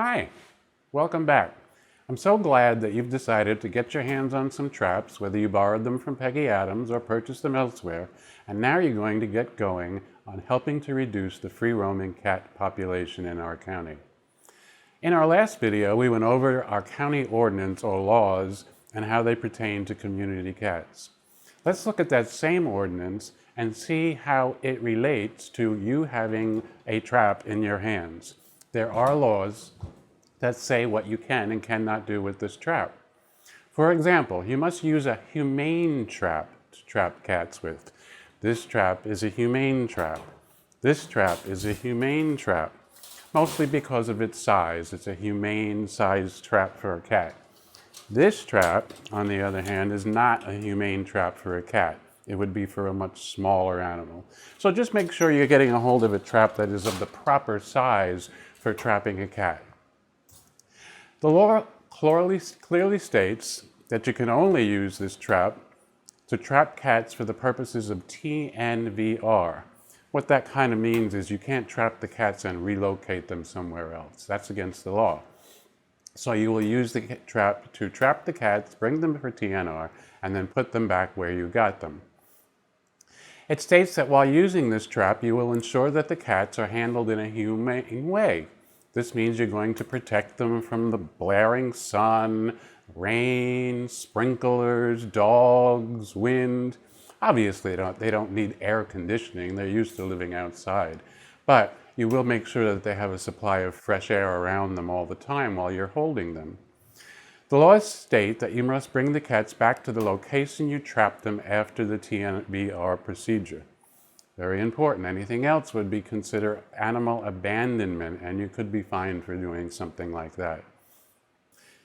Hi, welcome back. I'm so glad that you've decided to get your hands on some traps, whether you borrowed them from Peggy Adams or purchased them elsewhere, and now you're going to get going on helping to reduce the free-roaming cat population in our county. In our last video, we went over our county ordinance or laws and how they pertain to community cats. Let's look at that same ordinance and see how it relates to you having a trap in your hands. There are laws that say what you can and cannot do with this trap. For example, you must use a humane trap to trap cats with. This trap is a humane trap. This trap is a humane trap, mostly because of its size. It's a humane sized trap for a cat. This trap, on the other hand, is not a humane trap for a cat. It would be for a much smaller animal. So just make sure you're getting a hold of a trap that is of the proper size for trapping a cat. The law clearly states that you can only use this trap to trap cats for the purposes of TNVR. What that kind of means is you can't trap the cats and relocate them somewhere else. That's against the law. So you will use the trap to trap the cats, bring them for TNR, and then put them back where you got them. It states that while using this trap, you will ensure that the cats are handled in a humane way. This means you're going to protect them from the blaring sun, rain, sprinklers, dogs, wind. Obviously, they don't need air conditioning. They're used to living outside. But you will make sure that they have a supply of fresh air around them all the time while you're holding them. The laws state that you must bring the cats back to the location you trapped them after the TNVR procedure. Very important. Anything else would be considered animal abandonment, and you could be fined for doing something like that.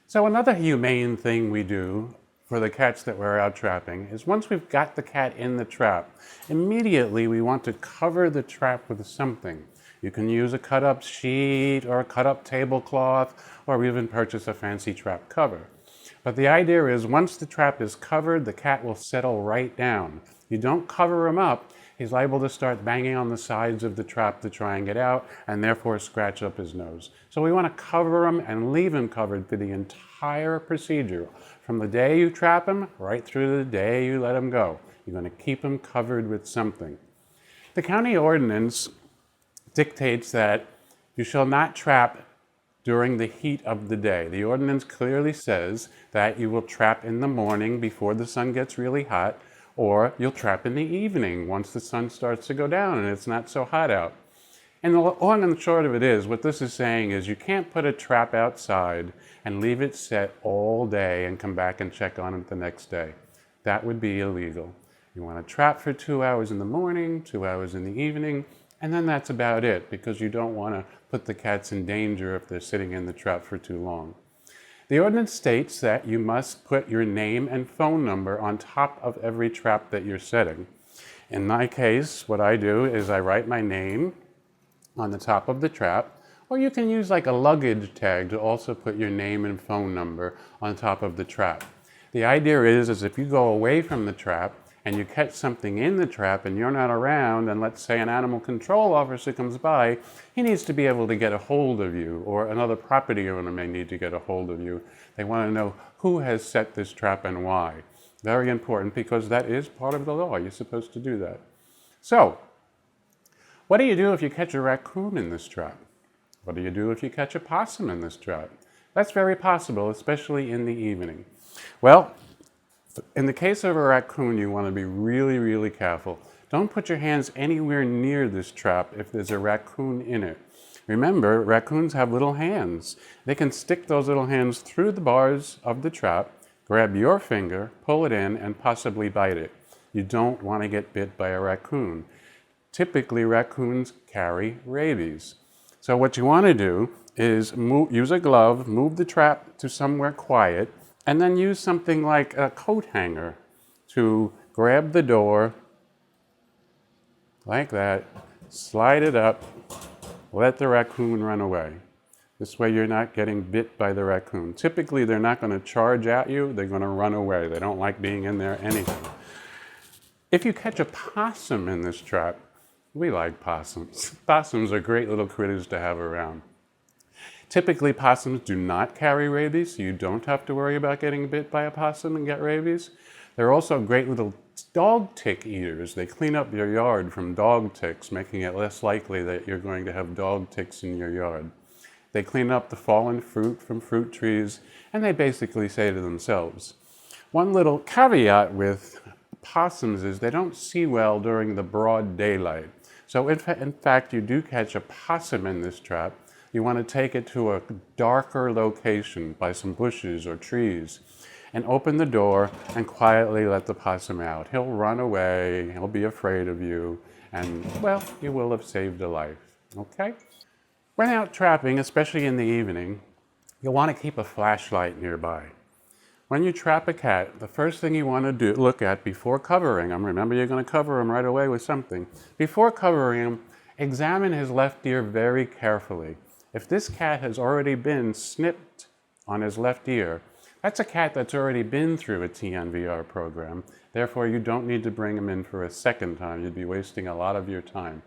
So another humane thing we do for the cats that we're out trapping is once we've got the cat in the trap, immediately we want to cover the trap with something. You can use a cut-up sheet or a cut-up tablecloth, or even purchase a fancy trap cover. But the idea is once the trap is covered, the cat will settle right down. You don't cover him up, he's liable to start banging on the sides of the trap to try and get out, and therefore scratch up his nose. So we want to cover him and leave him covered for the entire procedure. From the day you trap him, right through to the day you let him go. You're going to keep him covered with something. The county ordinance dictates that you shall not trap during the heat of the day. The ordinance clearly says that you will trap in the morning before the sun gets really hot, or you'll trap in the evening once the sun starts to go down and it's not so hot out. And the long and the short of it is, what this is saying is you can't put a trap outside and leave it set all day and come back and check on it the next day. That would be illegal. You want to trap for 2 hours in the morning, 2 hours in the evening, and then that's about it, because you don't want to put the cats in danger if they're sitting in the trap for too long. The ordinance states that you must put your name and phone number on top of every trap that you're setting. In my case, what I do is I write my name on the top of the trap, or you can use like a luggage tag to also put your name and phone number on top of the trap. The idea is if you go away from the trap and you catch something in the trap and you're not around, and let's say an animal control officer comes by, he needs to be able to get a hold of you, or another property owner may need to get a hold of you. They want to know who has set this trap and why. Very important, because that is part of the law. You're supposed to do that. So, what do you do if you catch a raccoon in this trap? What do you do if you catch a possum in this trap? That's very possible, especially in the evening. Well, in the case of a raccoon, you want to be really, really careful. Don't put your hands anywhere near this trap if there's a raccoon in it. Remember, raccoons have little hands. They can stick those little hands through the bars of the trap, grab your finger, pull it in, and possibly bite it. You don't want to get bit by a raccoon. Typically, raccoons carry rabies. So what you want to do is use a glove, move the trap to somewhere quiet, and then use something like a coat hanger to grab the door, like that, slide it up, let the raccoon run away. This way you're not getting bit by the raccoon. Typically they're not going to charge at you, they're going to run away. They don't like being in there anyhow. If you catch a possum in this trap, we like possums. Possums are great little critters to have around. Typically, possums do not carry rabies, so you don't have to worry about getting bit by a possum and get rabies. They're also great little dog tick eaters. They clean up your yard from dog ticks, making it less likely that you're going to have dog ticks in your yard. They clean up the fallen fruit from fruit trees, and they basically say to themselves. One little caveat with possums is they don't see well during the broad daylight. So in fact, you do catch a possum in this trap, you want to take it to a darker location by some bushes or trees and open the door and quietly let the possum out. He'll run away, he'll be afraid of you, and well, you will have saved a life, okay? When out trapping, especially in the evening, you'll want to keep a flashlight nearby. When you trap a cat, the first thing you want to look at before covering him, remember you're going to cover him right away with something. Before covering him, examine his left ear very carefully. If this cat has already been snipped on his left ear, that's a cat that's already been through a TNVR program. Therefore, you don't need to bring him in for a second time. You'd be wasting a lot of your time.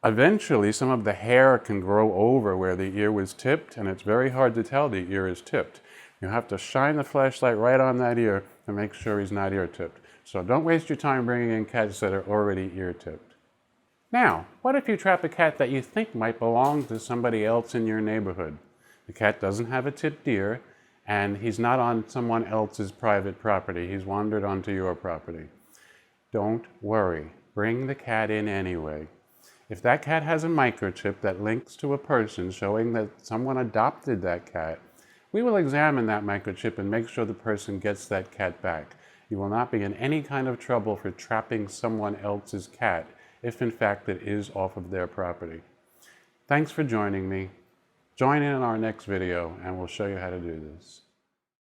Eventually, some of the hair can grow over where the ear was tipped, and it's very hard to tell the ear is tipped. You have to shine the flashlight right on that ear to make sure he's not ear tipped. So don't waste your time bringing in cats that are already ear tipped. Now, what if you trap a cat that you think might belong to somebody else in your neighborhood? The cat doesn't have a tipped ear, and he's not on someone else's private property. He's wandered onto your property. Don't worry. Bring the cat in anyway. If that cat has a microchip that links to a person showing that someone adopted that cat, we will examine that microchip and make sure the person gets that cat back. You will not be in any kind of trouble for trapping someone else's cat if in fact it is off of their property. Thanks for joining me. Join in our next video and we'll show you how to do this.